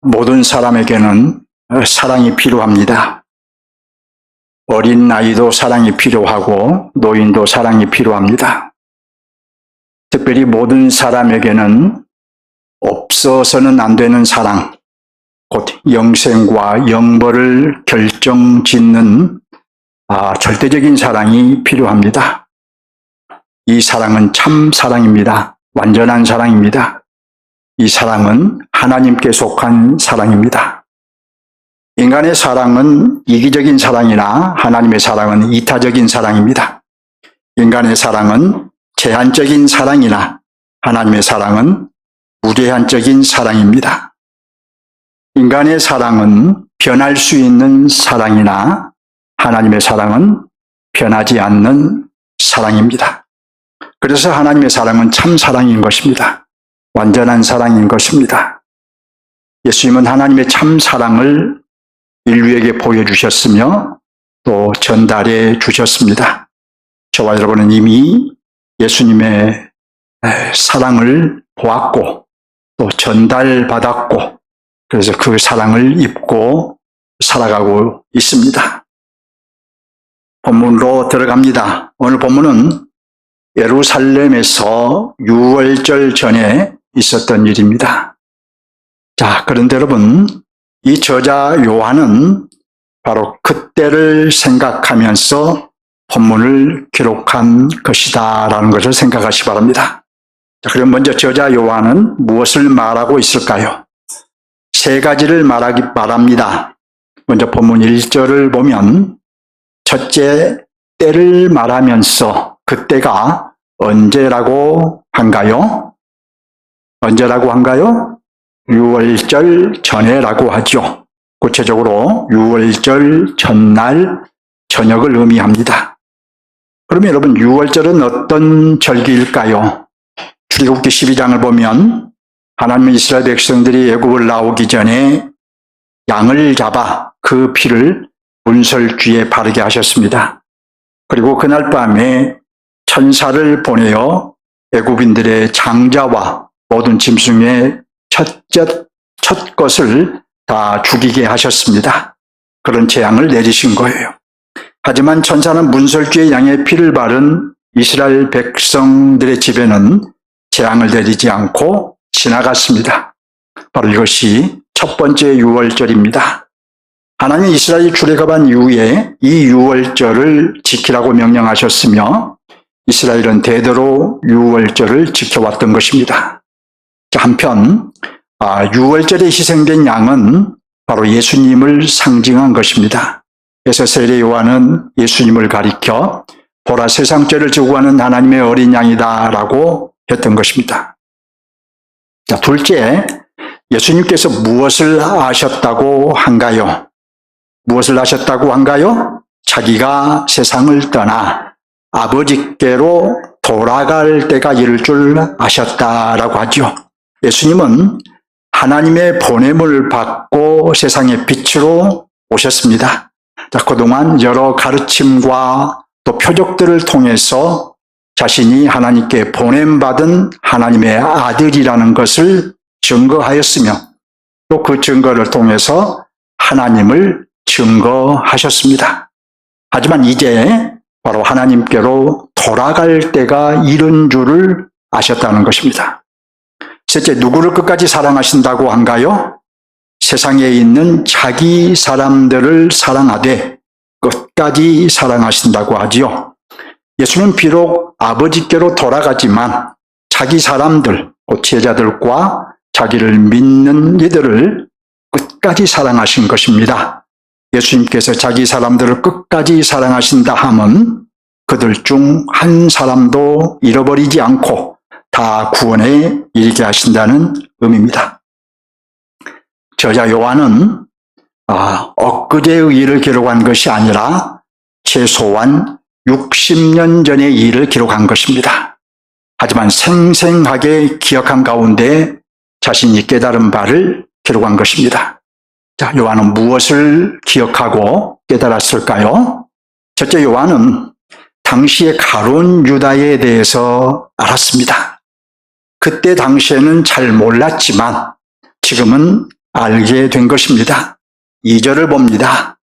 모든 사람에게는 사랑이 필요합니다. 어린 아이도 사랑이 필요하고 노인도 사랑이 필요합니다. 특별히 모든 사람에게는 없어서는 안 되는 사랑, 곧 영생과 영벌을 결정짓는 절대적인 사랑이 필요합니다. 이 사랑은 참 사랑입니다. 완전한 사랑입니다. 이 사랑은 하나님께 속한 사랑입니다. 인간의 사랑은 이기적인 사랑이나 하나님의 사랑은 이타적인 사랑입니다. 인간의 사랑은 제한적인 사랑이나 하나님의 사랑은 무제한적인 사랑입니다. 인간의 사랑은 변할 수 있는 사랑이나 하나님의 사랑은 변하지 않는 사랑입니다. 그래서 하나님의 사랑은 참 사랑인 것입니다. 완전한 사랑인 것입니다. 예수님은 하나님의 참 사랑을 인류에게 보여주셨으며 또 전달해 주셨습니다. 저와 여러분은 이미 예수님의 사랑을 보았고 또 전달받았고 그래서 그 사랑을 입고 살아가고 있습니다. 본문으로 들어갑니다. 오늘 본문은 예루살렘에서 유월절 전에 있었던 일입니다. 자, 그런데 여러분, 이 저자 요한은 바로 그때를 생각하면서 본문을 기록한 것이다라는 것을 생각하시기 바랍니다. 자, 그럼 먼저 저자 요한은 무엇을 말하고 있을까요? 세 가지를 말합니다. 먼저 본문 1절을 보면 첫째, 때를 말하면서 그때가 언제라고 한가요? 언제라고 한가요? 유월절 전에라고 하죠. 구체적으로 유월절 전날 저녁을 의미합니다. 그러면 여러분 유월절은 어떤 절기일까요? 출애굽기 12장을 보면 하나님은 이스라엘 백성들이 애굽을 나오기 전에 양을 잡아 그 피를 문설주에 바르게 하셨습니다. 그리고 그날 밤에 천사를 보내어 애굽인들의 장자와 모든 짐승의 첫 것을 다 죽이게 하셨습니다. 그런 재앙을 내리신 거예요. 하지만 천사는 문설주에 양의 피를 바른 이스라엘 백성들의 집에는 재앙을 내리지 않고 지나갔습니다. 바로 이것이 첫 번째 유월절입니다. 하나님이 이스라엘이 출애굽한 이후에 이 유월절을 지키라고 명령하셨으며 이스라엘은 대대로 유월절을 지켜왔던 것입니다. 한편 유월절에 희생된 양은 바로 예수님을 상징한 것입니다. 그래서 세례 요한은 예수님을 가리켜 보라 세상 죄를 지고 가는 하나님의 어린 양이다라고 했던 것입니다. 자, 둘째, 예수님께서 무엇을 하셨다고 한가요? 무엇을 하셨다고 한가요? 자기가 세상을 떠나 아버지께로 돌아갈 때가 이를 줄 아셨다라고 하죠. 예수님은 하나님의 보냄을 받고 세상의 빛으로 오셨습니다. 자, 그동안 여러 가르침과 또 표적들을 통해서 자신이 하나님께 보냄받은 하나님의 아들이라는 것을 증거하였으며 또 그 증거를 통해서 하나님을 증거하셨습니다. 하지만 이제 바로 하나님께로 돌아갈 때가 이른 줄을 아셨다는 것입니다. 셋째, 누구를 끝까지 사랑하신다고 한가요? 세상에 있는 자기 사람들을 사랑하되 끝까지 사랑하신다고 하지요. 예수는 비록 아버지께로 돌아가지만 자기 사람들, 제자들과 자기를 믿는 이들을 끝까지 사랑하신 것입니다. 예수님께서 자기 사람들을 끝까지 사랑하신다 하면 그들 중 한 사람도 잃어버리지 않고 다 구원에 이르게 하신다는 의미입니다. 저자 요한은 엊그제의 일을 기록한 것이 아니라 최소한 60년 전의 일을 기록한 것입니다. 하지만 생생하게 기억한 가운데 자신이 깨달은 바를 기록한 것입니다. 자, 요한은 무엇을 기억하고 깨달았을까요? 첫째, 요한은 당시의 가룟 유다에 대해서 알았습니다. 그때 당시에는 잘 몰랐지만 지금은 알게 된 것입니다. 2절을 봅니다.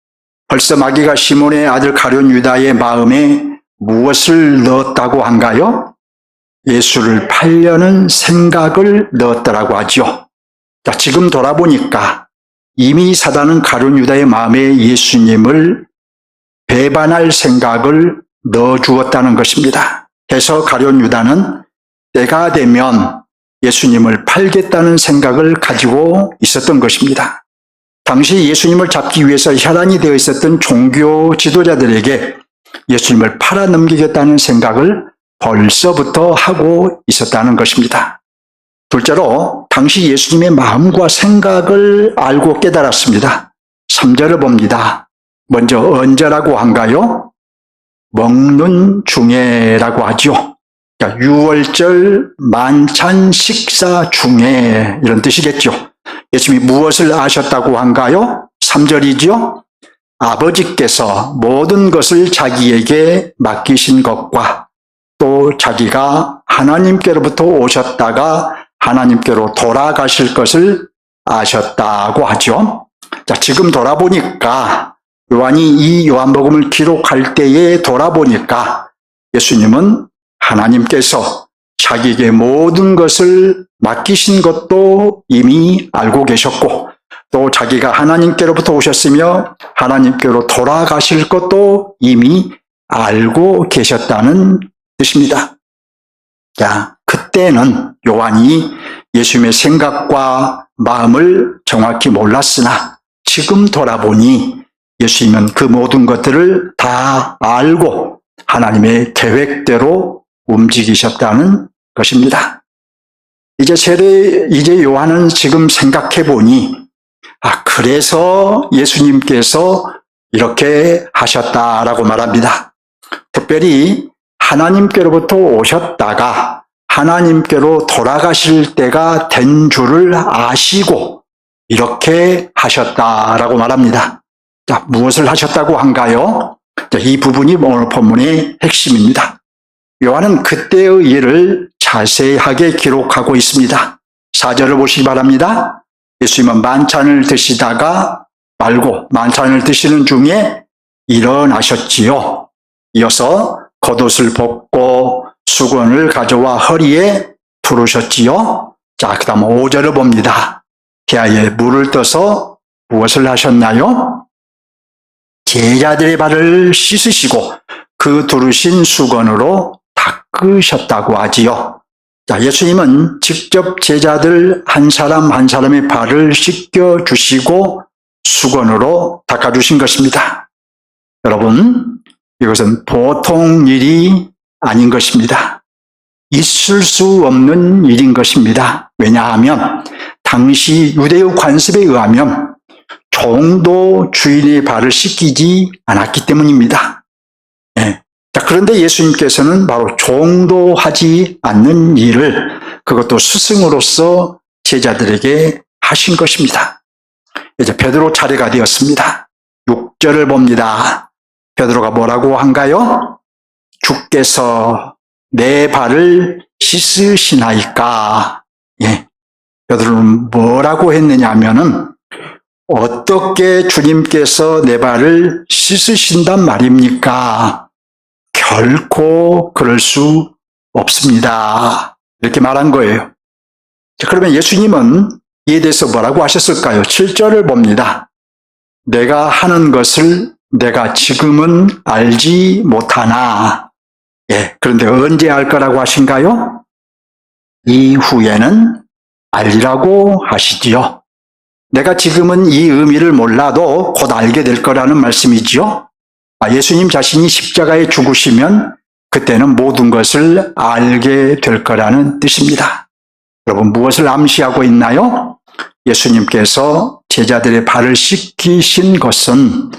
벌써 마귀가 시몬의 아들 가룟 유다의 마음에 무엇을 넣었다고 한가요? 예수를 팔려는 생각을 넣었더라고 하죠. 자, 지금 돌아보니까 이미 사단은 가룟 유다의 마음에 예수님을 배반할 생각을 넣어주었다는 것입니다. 그래서 가룟 유다는 때가 되면 예수님을 팔겠다는 생각을 가지고 있었던 것입니다. 당시 예수님을 잡기 위해서 혈안이 되어 있었던 종교 지도자들에게 예수님을 팔아넘기겠다는 생각을 벌써부터 하고 있었다는 것입니다. 둘째로 당시 예수님의 마음과 생각을 알고 깨달았습니다. 3절을 봅니다. 먼저 언제라고 한가요? 먹는 중에라고 하죠. 그러니까 유월절 만찬 식사 중에 이런 뜻이겠죠. 예수님이 무엇을 아셨다고 한가요? 3절이죠. 아버지께서 모든 것을 자기에게 맡기신 것과 또 자기가 하나님께로부터 오셨다가 하나님께로 돌아가실 것을 아셨다고 하죠. 자, 지금 돌아보니까 요한이 이 요한복음을 기록할 때에 돌아보니까 예수님은 하나님께서 자기에게 모든 것을 맡기신 것도 이미 알고 계셨고 또 자기가 하나님께로부터 오셨으며 하나님께로 돌아가실 것도 이미 알고 계셨다는 뜻입니다. 자, 그때는 요한이 예수님의 생각과 마음을 정확히 몰랐으나 지금 돌아보니 예수님은 그 모든 것들을 다 알고 하나님의 계획대로 움직이셨다는 것입니다. 이제 요한은 지금 생각해 보니 그래서 예수님께서 이렇게 하셨다라고 말합니다. 특별히 하나님께로부터 오셨다가 하나님께로 돌아가실 때가 된 줄을 아시고 이렇게 하셨다라고 말합니다. 자, 무엇을 하셨다고 한가요? 자, 이 부분이 오늘 본문의 핵심입니다. 요한은 그때의 일을 자세하게 기록하고 있습니다. 4절을 보시기 바랍니다. 예수님은 만찬을 드시다가 말고 만찬을 드시는 중에 일어나셨지요. 이어서 겉옷을 벗고 수건을 가져와 허리에 두르셨지요. 자, 그 다음 5절을 봅니다. 태아에 물을 떠서 무엇을 하셨나요? 제자들의 발을 씻으시고 그 두르신 수건으로 닦으셨다고 하지요. 자, 예수님은 직접 제자들 한 사람 한 사람의 발을 씻겨 주시고 수건으로 닦아 주신 것입니다. 여러분, 이것은 보통 일이 아닌 것입니다. 있을 수 없는 일인 것입니다. 왜냐하면 당시 유대의 관습에 의하면 종도 주인의 발을 씻기지 않았기 때문입니다. 네. 자, 그런데 예수님께서는 바로 종도 하지 않는 일을 그것도 스승으로서 제자들에게 하신 것입니다. 이제 베드로 차례가 되었습니다. 6절을 봅니다. 베드로가 뭐라고 한가요? 주께서 내 발을 씻으시나이까. 예. 베드로는 뭐라고 했느냐 하면은 어떻게 주님께서 내 발을 씻으신단 말입니까? 결코 그럴 수 없습니다. 이렇게 말한 거예요. 그러면 예수님은 이에 대해서 뭐라고 하셨을까요? 7절을 봅니다. 내가 하는 것을 내가 지금은 알지 못하나. 예, 그런데 언제 알 거라고 하신가요? 이후에는 알리라고 하시지요. 내가 지금은 이 의미를 몰라도 곧 알게 될 거라는 말씀이지요. 예수님 자신이 십자가에 죽으시면 그때는 모든 것을 알게 될 거라는 뜻입니다. 여러분, 무엇을 암시하고 있나요? 예수님께서 제자들의 발을 씻기신 것은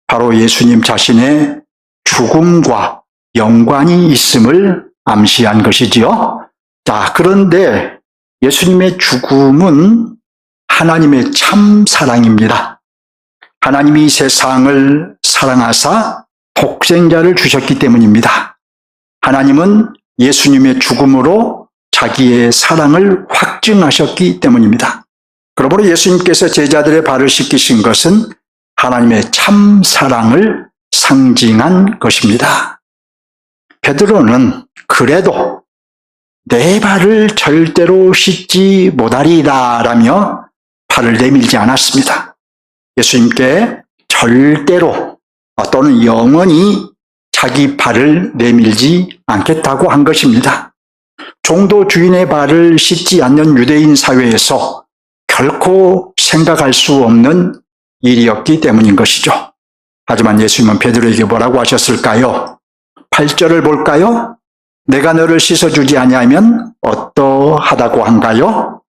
바로 예수님 자신의 죽음과 연관이 있음을 암시한 것이지요. 자, 그런데 예수님의 죽음은 하나님의 참 사랑입니다. 하나님이 세상을 사랑하사 독생자를 주셨기 때문입니다. 하나님은 예수님의 죽음으로 자기의 사랑을 확증하셨기 때문입니다. 그러므로 예수님께서 제자들의 발을 씻기신 것은 하나님의 참 사랑을 상징한 것입니다. 베드로는 그래도 내 발을 절대로 씻지 못하리라 라며 발을 내밀지 않았습니다. 예수님께 절대로 또는 영원히 자기 발을 내밀지 않겠다고 한 것입니다. 종도 주인의 발을 씻지 않는 유대인 사회에서 결코 생각할 수 없는 일이었기 때문인 것이죠. 하지만 예수님은 베드로에게 뭐라고 하셨을까요? 8절을 볼까요? 내가 너를 씻어주지 아니하면 어떠하다고 한가요?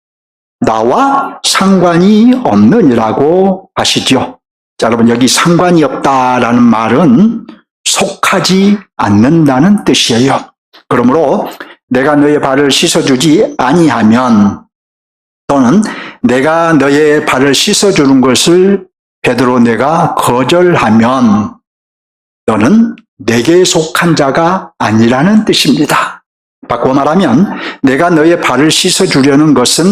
나와 상관이 없느니라고 하시죠. 자, 여러분, 여기 상관이 없다라는 말은 속하지 않는다는 뜻이에요. 그러므로 내가 너의 발을 씻어주지 아니하면, 또는 내가 너의 발을 씻어주는 것을 베드로 내가 거절하면 너는 내게 속한 자가 아니라는 뜻입니다. 바꿔 말하면 내가 너의 발을 씻어주려는 것은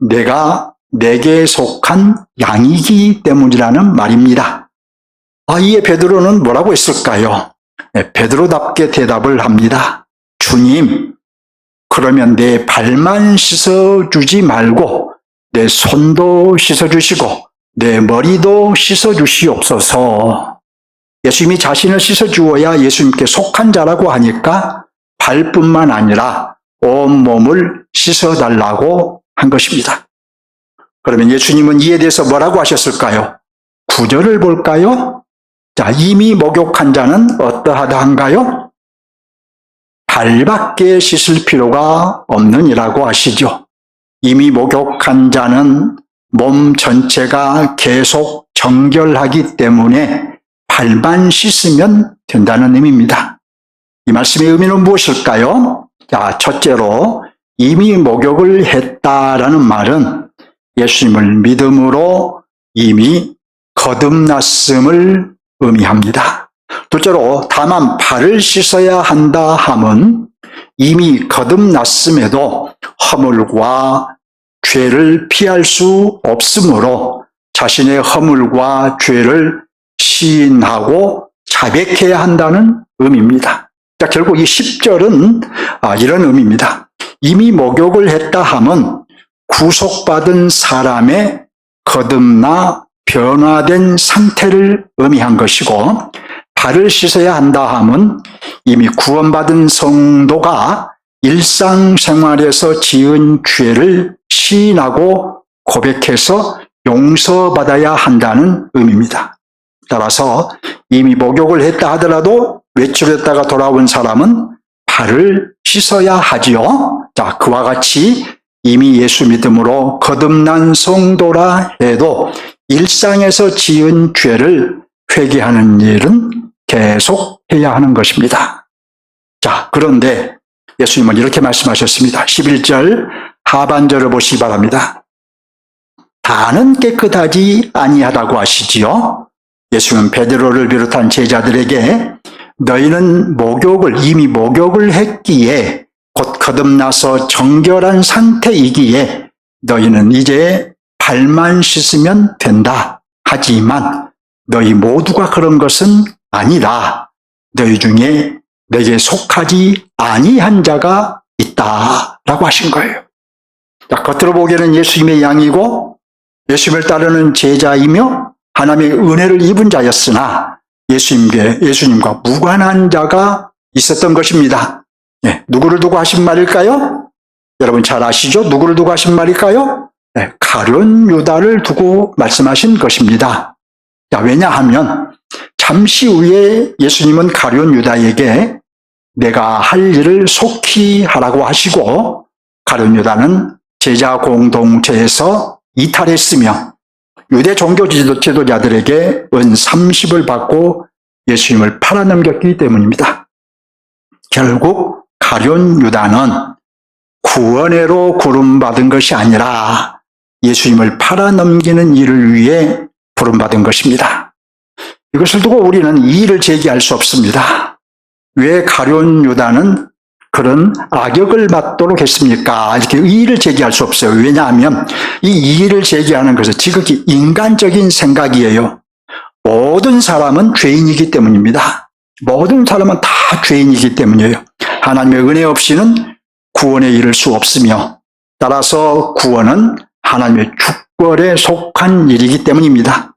내가 내게 속한 양이기 때문이라는 말입니다. 이에 베드로는 뭐라고 했을까요? 베드로답게 대답을 합니다. 주님, 그러면 내 발만 씻어주지 말고 내 손도 씻어주시고 내 머리도 씻어주시옵소서. 예수님이 자신을 씻어주어야 예수님께 속한 자라고 하니까 발뿐만 아니라 온몸을 씻어달라고 한 것입니다. 그러면 예수님은 이에 대해서 뭐라고 하셨을까요? 9절을 볼까요? 자, 이미 목욕한 자는 어떠하다 한가요? 발밖에 씻을 필요가 없느니라고 하시죠. 이미 목욕한 자는 몸 전체가 계속 정결하기 때문에 발만 씻으면 된다는 의미입니다. 이 말씀의 의미는 무엇일까요? 자, 첫째로 이미 목욕을 했다라는 말은 예수님을 믿음으로 이미 거듭났음을 의미합니다. 둘째로 다만 발을 씻어야 한다 함은 이미 거듭났음에도 허물과 죄를 피할 수 없으므로 자신의 허물과 죄를 시인하고 자백해야 한다는 의미입니다. 자, 결국 이 10절은 이런 의미입니다. 이미 목욕을 했다 함은 구속받은 사람의 거듭나 변화된 상태를 의미한 것이고, 발을 씻어야 한다 함은 이미 구원받은 성도가 일상생활에서 지은 죄를 시인하고 고백해서 용서받아야 한다는 의미입니다. 따라서 이미 목욕을 했다 하더라도 외출했다가 돌아온 사람은 발을 씻어야 하지요. 자, 그와 같이 이미 예수 믿음으로 거듭난 성도라 해도 일상에서 지은 죄를 회개하는 일은 계속 해야 하는 것입니다. 자, 그런데 예수님은 이렇게 말씀하셨습니다. 11절 하반절을 보시기 바랍니다. 다는 깨끗하지 아니하다고 하시지요. 예수님은 베드로를 비롯한 제자들에게 너희는 이미 목욕을 했기에 곧 거듭나서 정결한 상태이기에 너희는 이제 발만 씻으면 된다. 하지만 너희 모두가 그런 것은 아니라 너희 중에 내게 속하지 아니한 자가 있다라고 하신 거예요. 자, 겉으로 보기에는 예수님의 양이고 예수님을 따르는 제자이며 하나님의 은혜를 입은 자였으나 예수님과 무관한 자가 있었던 것입니다. 누구를 두고 하신 말일까요? 여러분 잘 아시죠? 누구를 두고 하신 말일까요? 가룟 유다를 두고 말씀하신 것입니다. 자, 왜냐하면 잠시 후에 예수님은 가룟 유다에게 내가 할 일을 속히 하라고 하시고, 가룟 유다는 제자 공동체에서 이탈했으며 유대 종교 지도자들에게 은 30을 받고 예수님을 팔아넘겼기 때문입니다. 결국 가룟 유다는 구원회로 부름받은 것이 아니라 예수님을 팔아넘기는 일을 위해 부름받은 것입니다. 이것을 두고 우리는 이의를 제기할 수 없습니다. 왜 가룟 유다는 그런 악역을 받도록 했습니까? 이렇게 이의를 제기할 수 없어요. 왜냐하면 이 이의를 제기하는 것은 지극히 인간적인 생각이에요. 모든 사람은 죄인이기 때문입니다. 모든 사람은 다 죄인이기 때문이에요. 하나님의 은혜 없이는 구원에 이를 수 없으며, 따라서 구원은 하나님의 주권에 속한 일이기 때문입니다.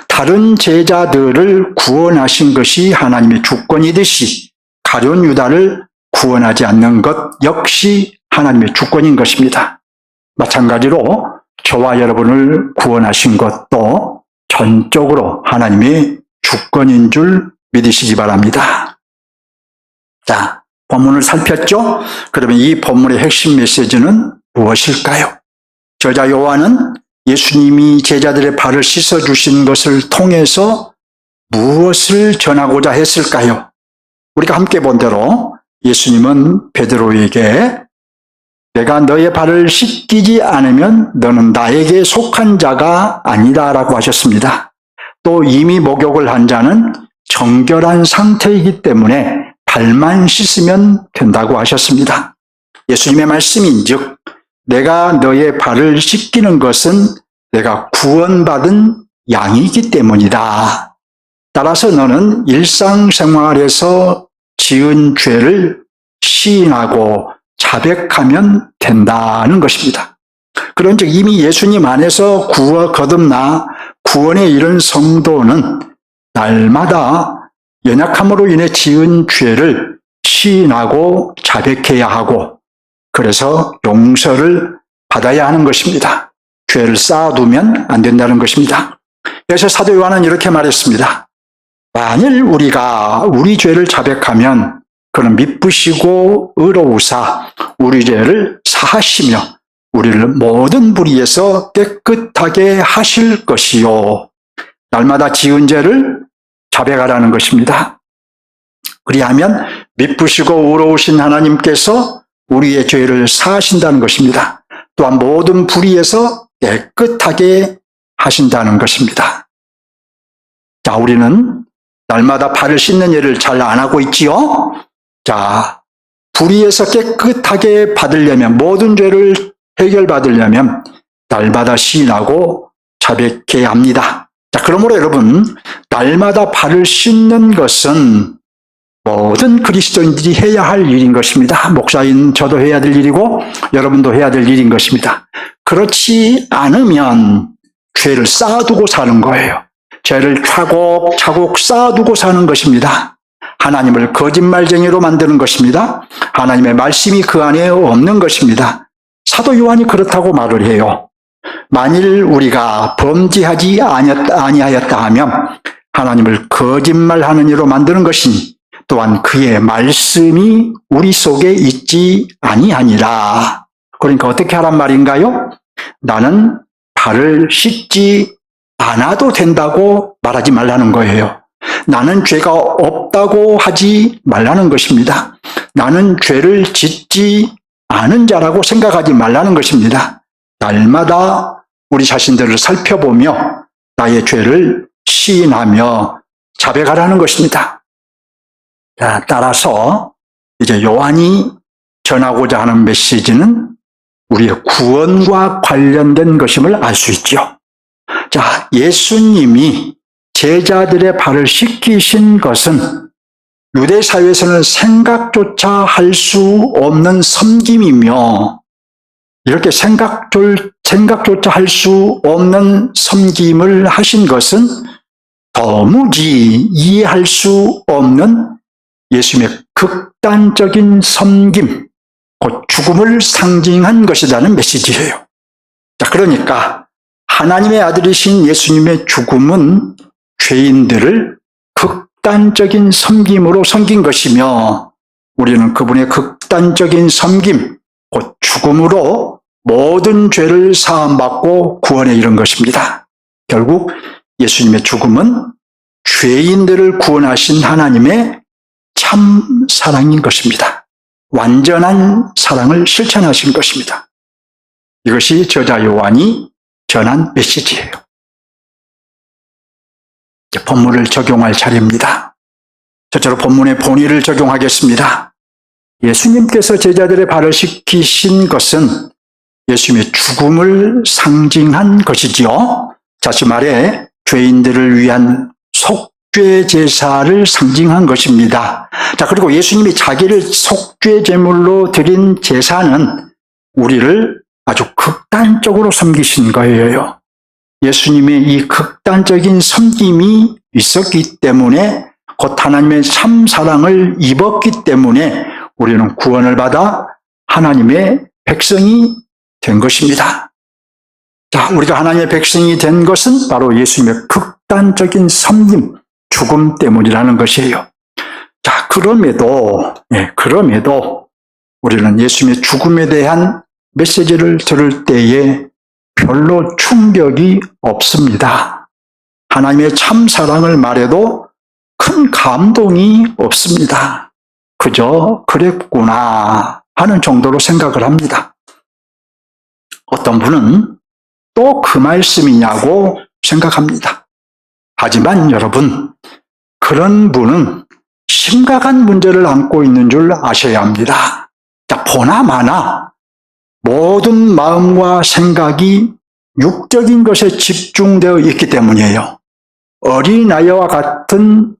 다른 제자들을 구원하신 것이 하나님의 주권이듯이 가룟 유다를 구원하지 않는 것 역시 하나님의 주권인 것입니다. 마찬가지로 저와 여러분을 구원하신 것도 전적으로 하나님의 주권인 줄 믿으시기 바랍니다. 자, 본문을 살폈죠? 그러면 이 본문의 핵심 메시지는 무엇일까요? 저자 요한은 예수님이 제자들의 발을 씻어주신 것을 통해서 무엇을 전하고자 했을까요? 우리가 함께 본 대로 예수님은 베드로에게 내가 너의 발을 씻기지 않으면 너는 나에게 속한 자가 아니다라고 하셨습니다. 또 이미 목욕을 한 자는 정결한 상태이기 때문에 발만 씻으면 된다고 하셨습니다. 예수님의 말씀인즉 내가 너의 발을 씻기는 것은 내가 구원받은 양이기 때문이다. 따라서 너는 일상생활에서 지은 죄를 시인하고 자백하면 된다는 것입니다. 그런즉 이미 예수님 안에서 거듭나 구원에 이른 성도는 날마다 연약함으로 인해 지은 죄를 시인하고 자백해야 하고, 그래서 용서를 받아야 하는 것입니다. 죄를 쌓아두면 안 된다는 것입니다. 그래서 사도 요한은 이렇게 말했습니다. 만일 우리가 우리 죄를 자백하면 그는 미쁘시고 의로우사 우리 죄를 사하시며 우리를 모든 불의에서 깨끗하게 하실 것이요. 날마다 지은 죄를 자백하라는 것입니다. 그리하면 미쁘시고 의로우신 하나님께서 우리의 죄를 사하신다는 것입니다. 또한 모든 불의에서 깨끗하게 하신다는 것입니다. 자, 우리는 날마다 발을 씻는 일을 잘 안 하고 있지요? 자, 불의에서 깨끗하게 받으려면, 모든 죄를 해결받으려면 날마다 시인하고 자백해야 합니다. 자, 그러므로 여러분, 날마다 발을 씻는 것은 모든 그리스도인들이 해야 할 일인 것입니다. 목사인 저도 해야 될 일이고 여러분도 해야 될 일인 것입니다. 그렇지 않으면 죄를 쌓아두고 사는 거예요. 죄를 차곡차곡 쌓아두고 사는 것입니다. 하나님을 거짓말쟁이로 만드는 것입니다. 하나님의 말씀이 그 안에 없는 것입니다. 사도 요한이 그렇다고 말을 해요. 만일 우리가 범죄하지 아니하였다 하면 하나님을 거짓말하는 이로 만드는 것이니 또한 그의 말씀이 우리 속에 있지 아니하니라. 그러니까 어떻게 하란 말인가요? 나는 발을 씻지 않아도 된다고 말하지 말라는 거예요. 나는 죄가 없다고 하지 말라는 것입니다. 나는 죄를 짓지 않은 자라고 생각하지 말라는 것입니다. 날마다 우리 자신들을 살펴보며 나의 죄를 시인하며 자백하라는 것입니다. 자, 따라서 이제 요한이 전하고자 하는 메시지는 우리의 구원과 관련된 것임을 알 수 있죠. 자, 예수님이 제자들의 발을 씻기신 것은 유대 사회에서는 생각조차 할 수 없는 섬김이며, 이렇게 생각조차 할 수 없는 섬김을 하신 것은 도무지 이해할 수 없는 예수님의 극단적인 섬김, 곧 죽음을 상징한 것이라는 메시지예요. 자, 그러니까 하나님의 아들이신 예수님의 죽음은 죄인들을 극단적인 섬김으로 섬긴 것이며, 우리는 그분의 극단적인 섬김, 곧 죽음으로 모든 죄를 사함받고 구원에 이른 것입니다. 결국 예수님의 죽음은 죄인들을 구원하신 하나님의 참 사랑인 것입니다. 완전한 사랑을 실천하신 것입니다. 이것이 저자 요한이 전한 메시지예요. 이제 본문을 적용할 차례입니다. 저처럼 본문의 본의를 적용하겠습니다. 예수님께서 제자들의 발을 씻기신 것은 예수님의 죽음을 상징한 것이지요. 다시 말해 죄인들을 위한 속죄 제사를 상징한 것입니다. 자, 그리고 예수님이 자기를 속죄 제물로 드린 제사는 우리를 아주 극단적으로 섬기신 거예요. 예수님의 이 극단적인 섬김이 있었기 때문에, 곧 하나님의 참 사랑을 입었기 때문에 우리는 구원을 받아 하나님의 백성이 된 것입니다. 자, 우리가 하나님의 백성이 된 것은 바로 예수님의 극단적인 섬김, 죽음 때문이라는 것이에요. 자, 그럼에도 우리는 예수님의 죽음에 대한 메시지를 들을 때에 별로 충격이 없습니다. 하나님의 참 사랑을 말해도 큰 감동이 없습니다. 그저 그랬구나 하는 정도로 생각을 합니다. 어떤 분은 또 그 말씀이냐고 생각합니다. 하지만 여러분, 그런 분은 심각한 문제를 안고 있는 줄 아셔야 합니다. 자, 보나마나 모든 마음과 생각이 육적인 것에 집중되어 있기 때문이에요. 어린아이와 같은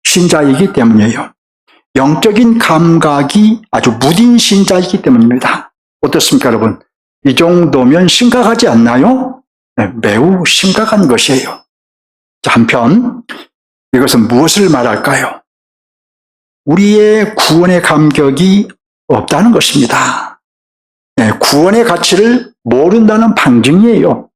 신자이기 때문이에요. 영적인 감각이 아주 무딘 신자이기 때문입니다. 어떻습니까, 여러분? 이 정도면 심각하지 않나요? 네, 매우 심각한 것이에요. 한편 이것은 무엇을 말할까요? 우리의 구원의 감격이 없다는 것입니다. 네, 구원의 가치를 모른다는 방증이에요.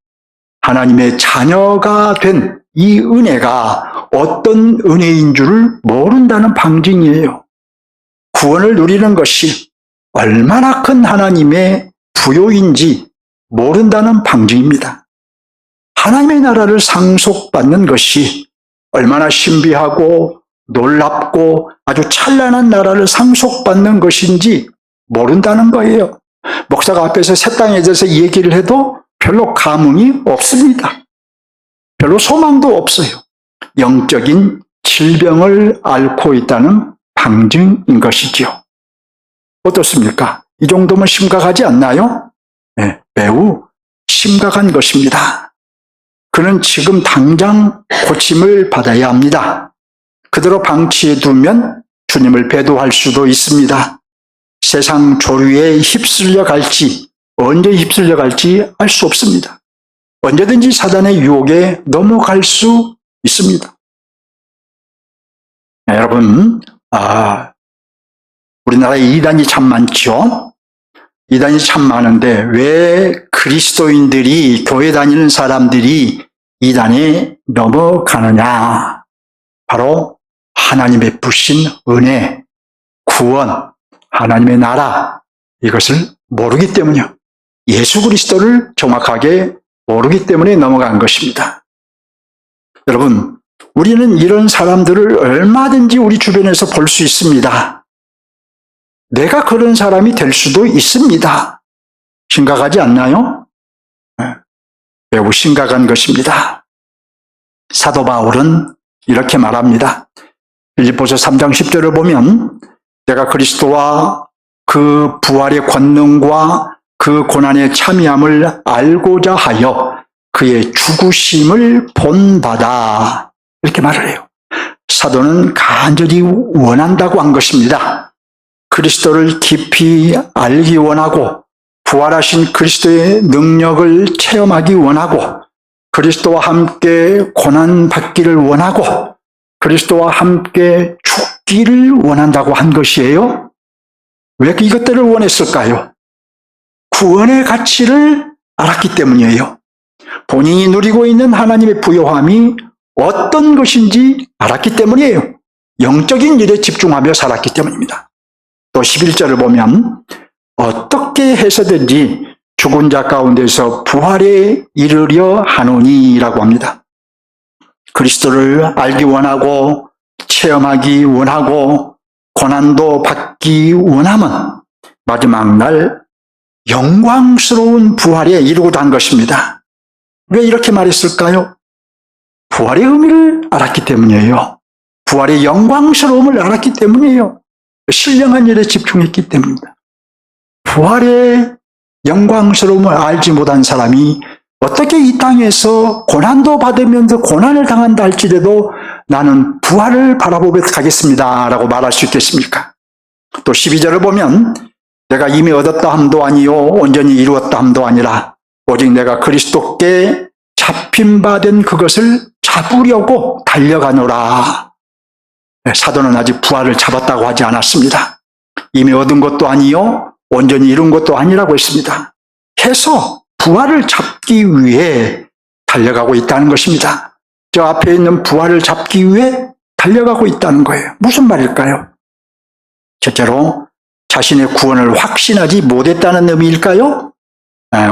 하나님의 자녀가 된 이 은혜가 어떤 은혜인 줄을 모른다는 방증이에요. 구원을 누리는 것이 얼마나 큰 하나님의 부요인지 모른다는 방증입니다. 하나님의 나라를 상속받는 것이 얼마나 신비하고 놀랍고 아주 찬란한 나라를 상속받는 것인지 모른다는 거예요. 목사가 앞에서 새 땅에 대해서 얘기를 해도 별로 감흥이 없습니다. 별로 소망도 없어요. 영적인 질병을 앓고 있다는 방증인 것이지요. 어떻습니까? 이 정도면 심각하지 않나요? 네, 매우 심각한 것입니다. 그는 지금 당장 고침을 받아야 합니다. 그대로 방치해두면 주님을 배도할 수도 있습니다. 세상 조류에 휩쓸려 갈지, 언제 휩쓸려 갈지 알 수 없습니다. 언제든지 사단의 유혹에 넘어갈 수 있습니다. 네, 여러분, 우리나라에 이단이 참 많죠? 이단이 참 많은데 왜 그리스도인들이, 교회 다니는 사람들이 이단에 넘어가느냐? 바로 하나님의 부신 은혜, 구원, 하나님의 나라, 이것을 모르기 때문이요. 예수 그리스도를 정확하게 모르기 때문에 넘어간 것입니다. 여러분, 우리는 이런 사람들을 얼마든지 우리 주변에서 볼 수 있습니다. 내가 그런 사람이 될 수도 있습니다. 심각하지 않나요? 매우 심각한 것입니다. 사도 바울은 이렇게 말합니다. 빌립보서 3장 10절을 보면 내가 그리스도와 그 부활의 권능과 그 고난의 참여함을 알고자 하여 그의 죽으심을 본받아, 이렇게 말을 해요. 사도는 간절히 원한다고 한 것입니다. 그리스도를 깊이 알기 원하고 부활하신 그리스도의 능력을 체험하기 원하고 그리스도와 함께 고난받기를 원하고 그리스도와 함께 죽기를 원한다고 한 것이에요. 왜 이것들을 원했을까요? 구원의 가치를 알았기 때문이에요. 본인이 누리고 있는 하나님의 부요함이 어떤 것인지 알았기 때문이에요. 영적인 일에 집중하며 살았기 때문입니다. 또 11절을 보면 어떻게 해서든지 죽은 자 가운데서 부활에 이르려 하노니라고 합니다. 그리스도를 알기 원하고 체험하기 원하고 고난도 받기 원하면 마지막 날 영광스러운 부활에 이르고자 한 것입니다. 왜 이렇게 말했을까요? 부활의 의미를 알았기 때문이에요. 부활의 영광스러움을 알았기 때문이에요. 신령한 일에 집중했기 때문입니다. 부활의 영광스러움을 알지 못한 사람이 어떻게 이 땅에서 고난도 받으면서 고난을 당한다 할지라도 나는 부활을 바라보며 가겠습니다 라고 말할 수 있겠습니까? 또 12절을 보면 내가 이미 얻었다 함도 아니요 온전히 이루었다 함도 아니라 오직 내가 그리스도께 잡힌 바 된 그것을 잡으려고 달려가노라. 사도는 아직 부활을 잡았다고 하지 않았습니다. 이미 얻은 것도 아니요 온전히 이룬 것도 아니라고 했습니다. 해서 부활을 잡기 위해 달려가고 있다는 것입니다. 저 앞에 있는 부활을 잡기 위해 달려가고 있다는 거예요. 무슨 말일까요? 첫째로 자신의 구원을 확신하지 못했다는 의미일까요?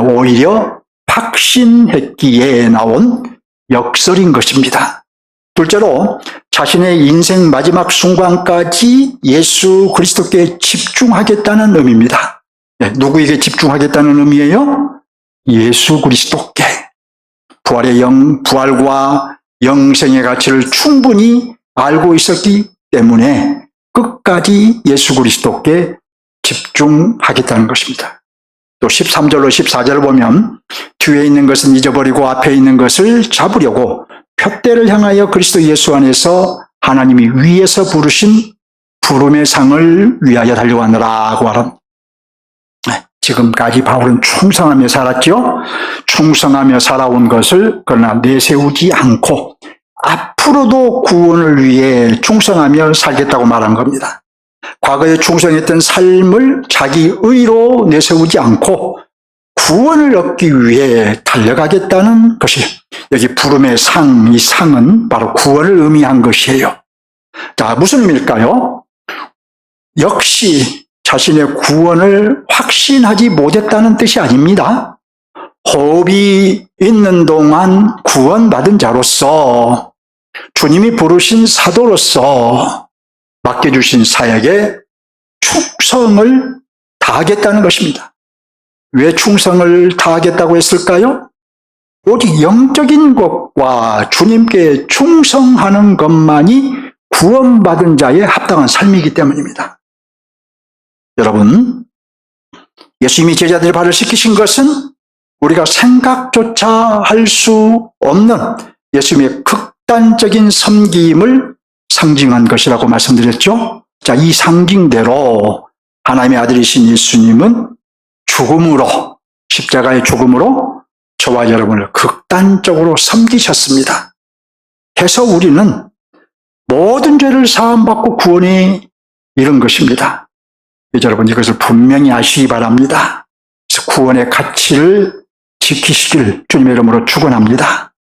오히려 확신했기에 나온 역설인 것입니다. 둘째로 자신의 인생 마지막 순간까지 예수 그리스도께 집중하겠다는 의미입니다. 누구에게 집중하겠다는 의미예요? 예수 그리스도께. 부활과 영생의 가치를 충분히 알고 있었기 때문에 끝까지 예수 그리스도께 집중하겠다는 것입니다. 또 13절로 14절을 보면 뒤에 있는 것은 잊어버리고 앞에 있는 것을 잡으려고 표대를 향하여 그리스도 예수 안에서 하나님이 위에서 부르신 부름의 상을 위하여 달려가느라고 하는. 지금까지 바울은 충성하며 살았죠. 충성하며 살아온 것을 그러나 내세우지 않고 앞으로도 구원을 위해 충성하며 살겠다고 말한 겁니다. 과거에 충성했던 삶을 자기 의로 내세우지 않고 구원을 얻기 위해 달려가겠다는 것이 여기 부름의 상, 이 상은 바로 구원을 의미한 것이에요. 자, 무슨 의미일까요? 역시 자신의 구원을 확신하지 못했다는 뜻이 아닙니다. 호흡이 있는 동안 구원받은 자로서 주님이 부르신 사도로서 맡겨주신 사역에 충성을 다하겠다는 것입니다. 왜 충성을 다하겠다고 했을까요? 오직 영적인 것과 주님께 충성하는 것만이 구원받은 자의 합당한 삶이기 때문입니다. 여러분, 예수님이 제자들의 발을 씻기신 것은 우리가 생각조차 할 수 없는 예수님의 극단적인 섬김을 상징한 것이라고 말씀드렸죠. 자, 이 상징대로 하나님의 아들이신 예수님은 죽음으로, 십자가의 죽음으로 저와 여러분을 극단적으로 섬기셨습니다. 해서 우리는 모든 죄를 사함받고 구원에 이른 것입니다. 여러분, 이것을 분명히 아시기 바랍니다. 그래서 구원의 가치를 지키시길 주님의 이름으로 축원합니다.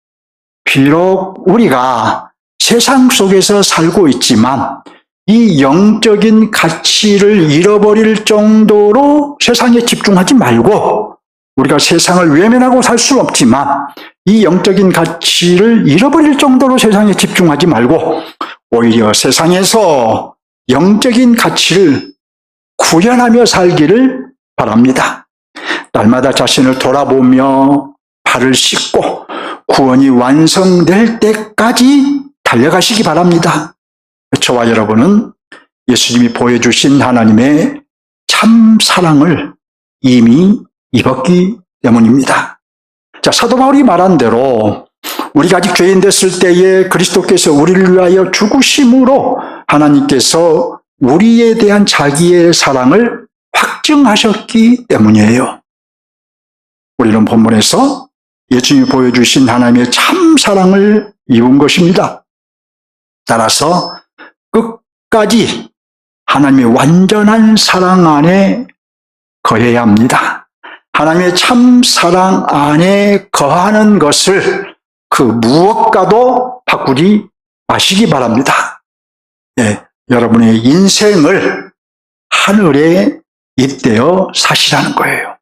비록 우리가 세상 속에서 살고 있지만 이 영적인 가치를 잃어버릴 정도로 세상에 집중하지 말고, 우리가 세상을 외면하고 살 수는 없지만 이 영적인 가치를 잃어버릴 정도로 세상에 집중하지 말고 오히려 세상에서 영적인 가치를 구현하며 살기를 바랍니다. 날마다 자신을 돌아보며 발을 씻고 구원이 완성될 때까지 달려가시기 바랍니다. 저와 여러분은 예수님이 보여주신 하나님의 참 사랑을 이미 입었기 때문입니다. 자, 사도 바울이 말한 대로 우리가 아직 죄인 됐을 때에 그리스도께서 우리를 위하여 죽으심으로 하나님께서 우리에 대한 자기의 사랑을 확증하셨기 때문이에요. 우리는 본문에서 예수님이 보여주신 하나님의 참 사랑을 입은 것입니다. 따라서 끝까지 하나님의 완전한 사랑 안에 거해야 합니다. 하나님의 참 사랑 안에 거하는 것을 그 무엇과도 바꾸지 마시기 바랍니다. 예, 여러분의 인생을 하늘에 잇대어 사시라는 거예요.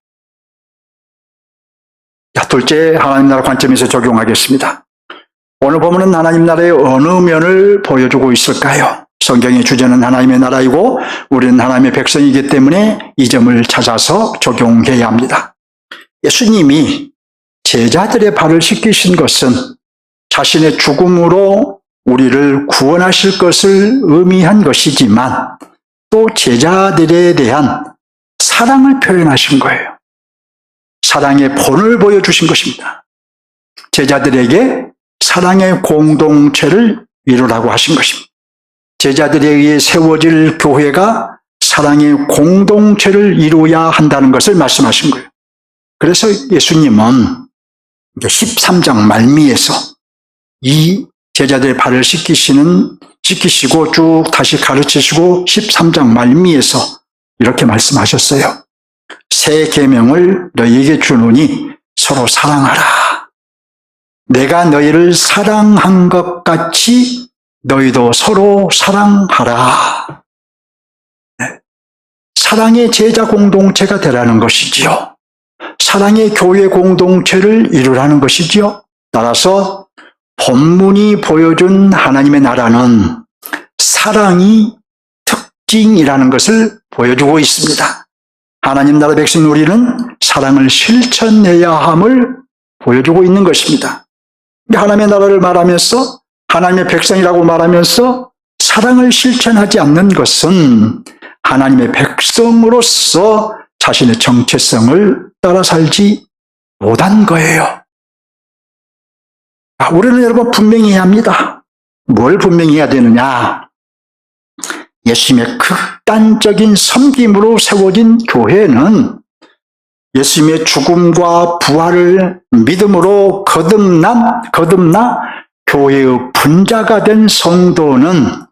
자, 둘째, 하나님 나라 관점에서 적용하겠습니다. 오늘 보면은 하나님 나라의 어느 면을 보여주고 있을까요? 성경의 주제는 하나님의 나라이고 우리는 하나님의 백성이기 때문에 이 점을 찾아서 적용해야 합니다. 예수님이 제자들의 발을 씻기신 것은 자신의 죽음으로 우리를 구원하실 것을 의미한 것이지만 또 제자들에 대한 사랑을 표현하신 거예요. 사랑의 본을 보여주신 것입니다. 제자들에게 사랑의 공동체를 이루라고 하신 것입니다. 제자들에 의해 세워질 교회가 사랑의 공동체를 이루어야 한다는 것을 말씀하신 거예요. 그래서 예수님은 13장 말미에서 이 제자들의 발을 씻기시고 쭉 다시 가르치시고 13장 말미에서 이렇게 말씀하셨어요. 새 계명을 너희에게 주노니 서로 사랑하라. 내가 너희를 사랑한 것 같이 너희도 서로 사랑하라. 사랑의 제자 공동체가 되라는 것이지요. 사랑의 교회 공동체를 이루라는 것이지요. 따라서 본문이 보여준 하나님의 나라는 사랑이 특징이라는 것을 보여주고 있습니다. 하나님 나라 백성 우리는 사랑을 실천해야 함을 보여주고 있는 것입니다. 하나님의 나라를 말하면서 하나님의 백성이라고 말하면서 사랑을 실천하지 않는 것은 하나님의 백성으로서 자신의 정체성을 따라 살지 못한 거예요. 우리는 여러분 분명히 해야 합니다. 뭘 분명히 해야 되느냐? 예수님의 극단적인 섬김으로 세워진 교회는 예수님의 죽음과 부활을 믿음으로 거듭나 교회의 분자가 된 성도는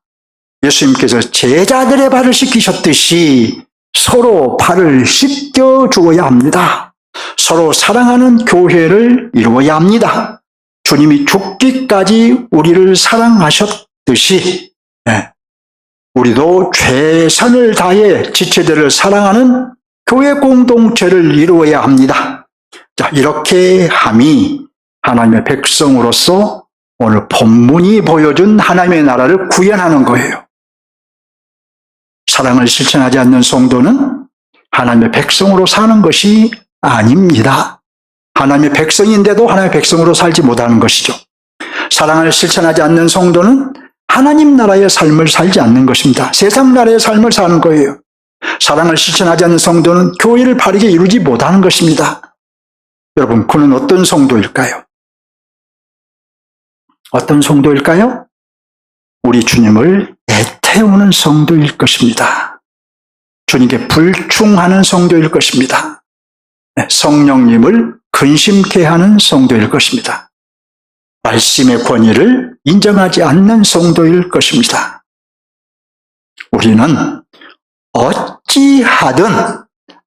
예수님께서 제자들의 발을 씻기셨듯이 서로 발을 씻겨 주어야 합니다. 서로 사랑하는 교회를 이루어야 합니다. 주님이 죽기까지 우리를 사랑하셨듯이 우리도 최선을 다해 지체들을 사랑하는 교회 공동체를 이루어야 합니다. 자, 이렇게 함이 하나님의 백성으로서 오늘 본문이 보여준 하나님의 나라를 구현하는 거예요. 사랑을 실천하지 않는 성도는 하나님의 백성으로 사는 것이 아닙니다. 하나님의 백성인데도 하나님의 백성으로 살지 못하는 것이죠. 사랑을 실천하지 않는 성도는 하나님 나라의 삶을 살지 않는 것입니다. 세상 나라의 삶을 사는 거예요. 사랑을 실천하지 않는 성도는 교회를 바르게 이루지 못하는 것입니다. 여러분, 그는 어떤 성도일까요? 어떤 성도일까요? 우리 주님을 애태우는 성도일 것입니다. 주님께 불충하는 성도일 것입니다. 성령님을 근심케 하는 성도일 것입니다. 말씀의 권위를 인정하지 않는 성도일 것입니다. 우리는 어찌하든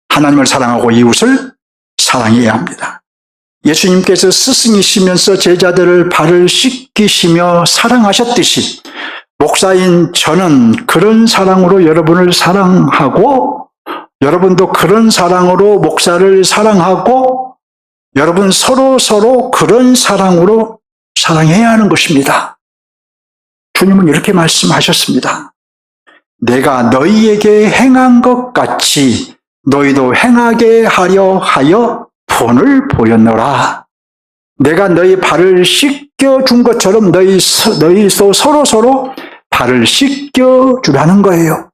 하나님을 사랑하고 이웃을 사랑해야 합니다. 예수님께서 스승이시면서 제자들을 발을 씻기시며 사랑하셨듯이 목사인 저는 그런 사랑으로 여러분을 사랑하고 여러분도 그런 사랑으로 목사를 사랑하고 여러분 서로 그런 사랑으로 사랑해야 하는 것입니다. 주님은 이렇게 말씀하셨습니다. 내가 너희에게 행한 것 같이 너희도 행하게 하려 하여 본을 보였노라. 내가 너희 발을 씻겨준 것처럼 너희도 서로 발을 씻겨주라는 거예요.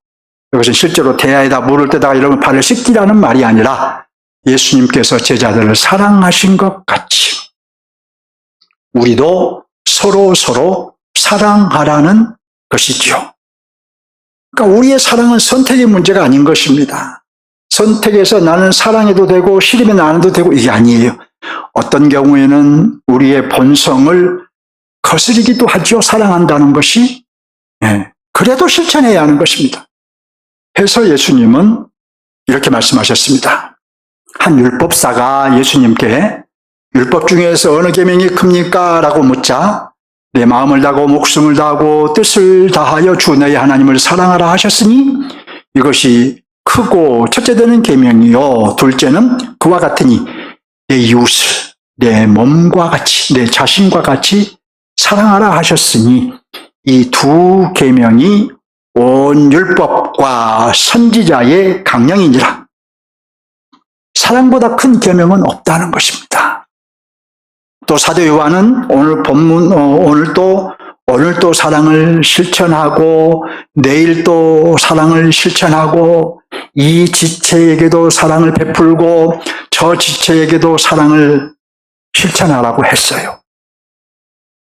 이것은 실제로 대야에다 물을 때다가 이런 발을 씻기라는 말이 아니라 예수님께서 제자들을 사랑하신 것 같이 우리도 서로 사랑하라는 것이지요. 그러니까 우리의 사랑은 선택의 문제가 아닌 것입니다. 선택해서 나는 사랑해도 되고 싫으면 안 해도 되고 이게 아니에요. 어떤 경우에는 우리의 본성을 거스르기도 하죠. 사랑한다는 것이. 그래도 실천해야 하는 것입니다. 해서 예수님은 이렇게 말씀하셨습니다. 한 율법사가 예수님께 율법 중에서 어느 계명이 큽니까? 라고 묻자 내 마음을 다하고 목숨을 다하고 뜻을 다하여 주 너희 하나님을 사랑하라 하셨으니 이것이 크고 첫째 되는 계명이요 둘째는 그와 같으니 내 이웃을 내 몸과 같이 내 자신과 같이 사랑하라 하셨으니 이 두 계명이 온 율법과 선지자의 강령이니라. 사랑보다 큰 계명은 없다는 것입니다. 또 사도 요한은 오늘 또 오늘 또 사랑을 실천하고 내일 또 사랑을 실천하고 이 지체에게도 사랑을 베풀고 저 지체에게도 사랑을 실천하라고 했어요.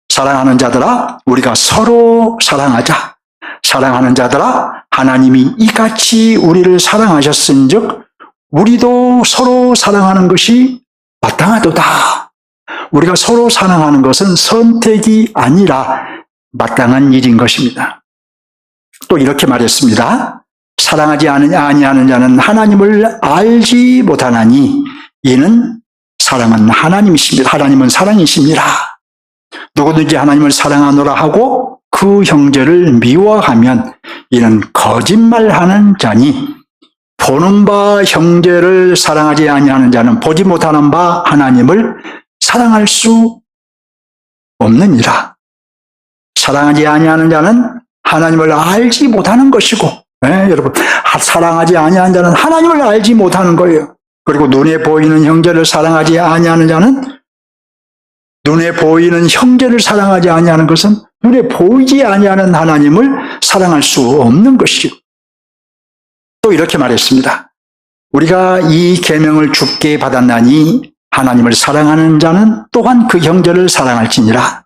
사랑하는 자들아, 우리가 서로 사랑하자. 사랑하는 자들아, 하나님이 이같이 우리를 사랑하셨은즉 우리도 서로 사랑하는 것이 마땅하도다. 우리가 서로 사랑하는 것은 선택이 아니라 마땅한 일인 것입니다. 또 이렇게 말했습니다. 사랑하지 아니하는 자는 하나님을 알지 못하나니 이는 사랑은 하나님이십니다. 하나님은 사랑이십니다. 누구든지 하나님을 사랑하노라 하고 그 형제를 미워하면 이는 거짓말하는 자니 보는 바 형제를 사랑하지 아니하는 자는 보지 못하는 바 하나님을 사랑할 수 없느니라. 사랑하지 아니하는 자는 하나님을 알지 못하는 것이고, 여러분, 사랑하지 아니하는 자는 하나님을 알지 못하는 거예요. 그리고 눈에 보이는 형제를 사랑하지 아니하는 자는 눈에 보이는 형제를 사랑하지 아니하는 것은 눈에 보이지 아니하는 하나님을 사랑할 수 없는 것이죠. 또 이렇게 말했습니다. 우리가 이 계명을 주께 받았나니 하나님을 사랑하는 자는 또한 그 형제를 사랑할지니라.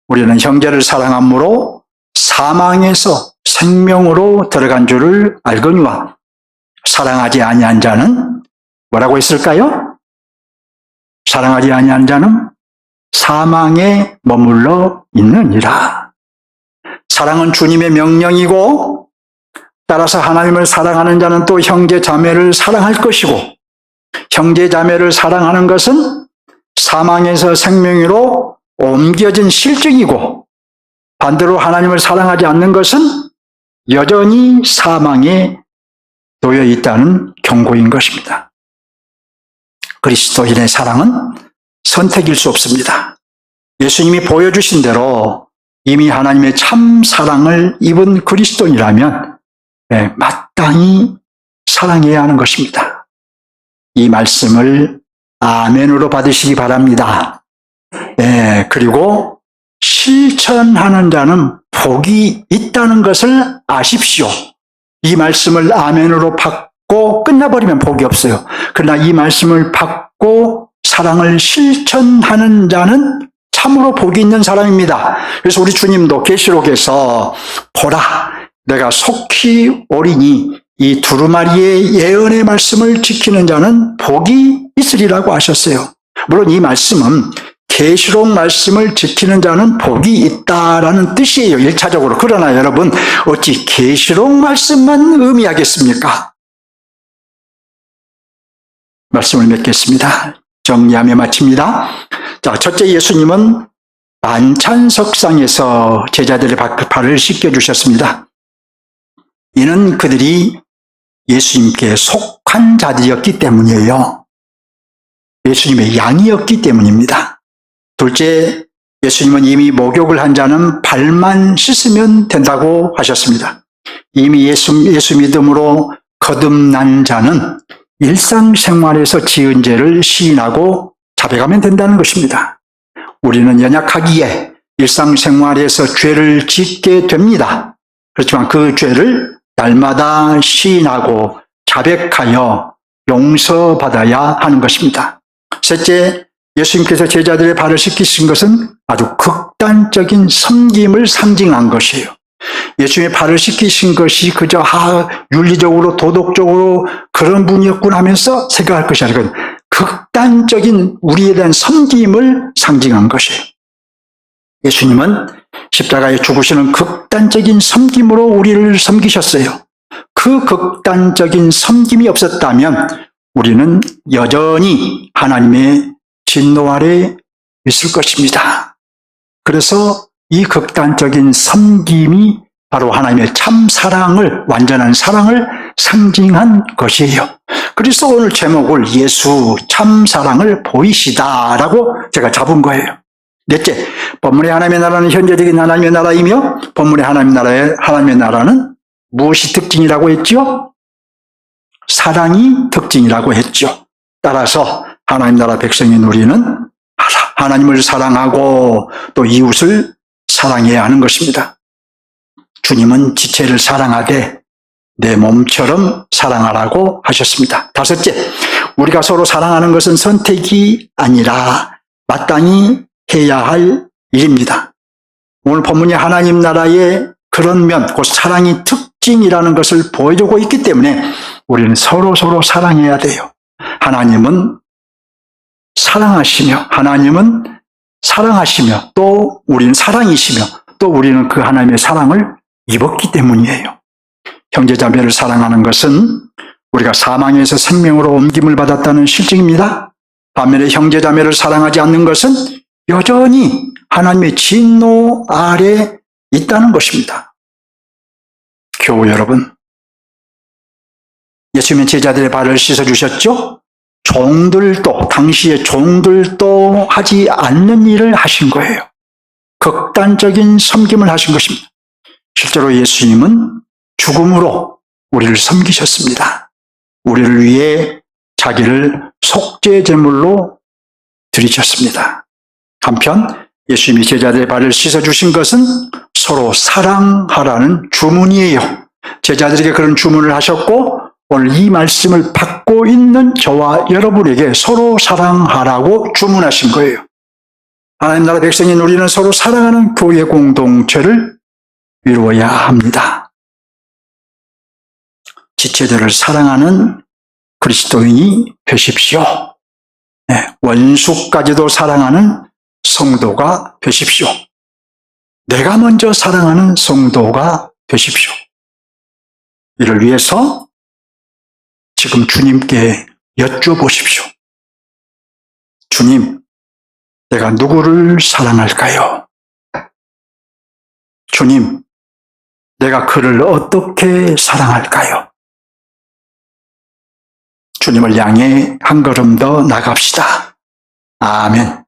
우리는 형제를 사랑함으로 사망에서 생명으로 들어간 줄을 알거니와 사랑하지 아니한 자는 뭐라고 했을까요? 사랑하지 아니한 자는 사망에 머물러 있느니라. 사랑은 주님의 명령이고 따라서 하나님을 사랑하는 자는 또 형제 자매를 사랑할 것이고 형제 자매를 사랑하는 것은 사망에서 생명으로 옮겨진 실증이고 반대로 하나님을 사랑하지 않는 것은 여전히 사망에 놓여 있다는 경고인 것입니다. 그리스도인의 사랑은 선택일 수 없습니다. 예수님이 보여주신 대로 이미 하나님의 참 사랑을 입은 그리스도인이라면 마땅히 사랑해야 하는 것입니다. 이 말씀을 아멘으로 받으시기 바랍니다. 그리고 실천하는 자는 복이 있다는 것을 아십시오. 이 말씀을 아멘으로 받고 끝나버리면 복이 없어요. 그러나 이 말씀을 받고 사랑을 실천하는 자는 참으로 복이 있는 사람입니다. 그래서 우리 주님도 계시록에서 보라 내가 속히 오리니 이 두루마리의 예언의 말씀을 지키는 자는 복이 있으리라고 하셨어요. 물론 이 말씀은 계시록 말씀을 지키는 자는 복이 있다라는 뜻이에요. 1차적으로. 그러나 여러분 어찌 계시록 말씀만 의미하겠습니까? 말씀을 맺겠습니다. 정리하며 마칩니다. 자, 첫째, 예수님은 만찬석상에서 제자들의 발을 씻겨주셨습니다. 이는 그들이 예수님께 속한 자들이었기 때문이에요. 예수님의 양이었기 때문입니다. 둘째, 예수님은 이미 목욕을 한 자는 발만 씻으면 된다고 하셨습니다. 이미 예수 믿음으로 거듭난 자는 일상생활에서 지은 죄를 시인하고 자백하면 된다는 것입니다. 우리는 연약하기에 일상생활에서 죄를 짓게 됩니다. 그렇지만 그 죄를 날마다 시인하고 자백하여 용서받아야 하는 것입니다. 셋째, 예수님께서 제자들의 발을 씻기신 것은 아주 극단적인 섬김을 상징한 것이에요. 예수님의 발을 씻기신 것이 그저 윤리적으로 도덕적으로 그런 분이었구나 하면서 생각할 것이 아니라 극단적인 우리에 대한 섬김을 상징한 것이에요. 예수님은 십자가에 죽으시는 극단적인 섬김으로 우리를 섬기셨어요. 그 극단적인 섬김이 없었다면 우리는 여전히 하나님의 진노 아래 있을 것입니다. 그래서 이 극단적인 섬김이 바로 하나님의 참 사랑을, 완전한 사랑을 상징한 것이에요. 그래서 오늘 제목을 예수 참 사랑을 보이시다라고 제가 잡은 거예요. 넷째, 본문의 하나님의 나라는 현재적인 하나님의 나라이며 본문의 하나님의 나라는 무엇이 특징이라고 했죠? 사랑이 특징이라고 했죠. 따라서 하나님 나라 백성인 우리는 하나님을 사랑하고 또 이웃을 사랑해야 하는 것입니다. 주님은 지체를 사랑하되 내 몸처럼 사랑하라고 하셨습니다. 다섯째, 우리가 서로 사랑하는 것은 선택이 아니라 마땅히 해야 할 일입니다. 오늘 본문이 하나님 나라의 그런 면, 곧 사랑이 특징이라는 것을 보여주고 있기 때문에 우리는 서로 사랑해야 돼요. 하나님은 사랑하시며 또 우리는 사랑이시며 또 우리는 그 하나님의 사랑을 입었기 때문이에요. 형제자매를 사랑하는 것은 우리가 사망에서 생명으로 옮김을 받았다는 실증입니다. 반면에 형제자매를 사랑하지 않는 것은 여전히 하나님의 진노 아래 있다는 것입니다. 교우 여러분, 예수님은 제자들의 발을 씻어주셨죠? 당시의 종들도 하지 않는 일을 하신 거예요. 극단적인 섬김을 하신 것입니다. 실제로 예수님은 죽음으로 우리를 섬기셨습니다. 우리를 위해 자기를 속죄제물로 드리셨습니다. 한편 예수님이 제자들의 발을 씻어주신 것은 서로 사랑하라는 주문이에요. 제자들에게 그런 주문을 하셨고 오늘 이 말씀을 받고 있는 저와 여러분에게 서로 사랑하라고 주문하신 거예요. 하나님 나라 백성인 우리는 서로 사랑하는 교회 공동체를 이루어야 합니다. 지체들을 사랑하는 그리스도인이 되십시오. 원수까지도 사랑하는 성도가 되십시오. 내가 먼저 사랑하는 성도가 되십시오. 이를 위해서 지금 주님께 여쭤보십시오. 주님, 내가 누구를 사랑할까요? 주님, 내가 그를 어떻게 사랑할까요? 주님을 향해 한 걸음 더 나갑시다. 아멘.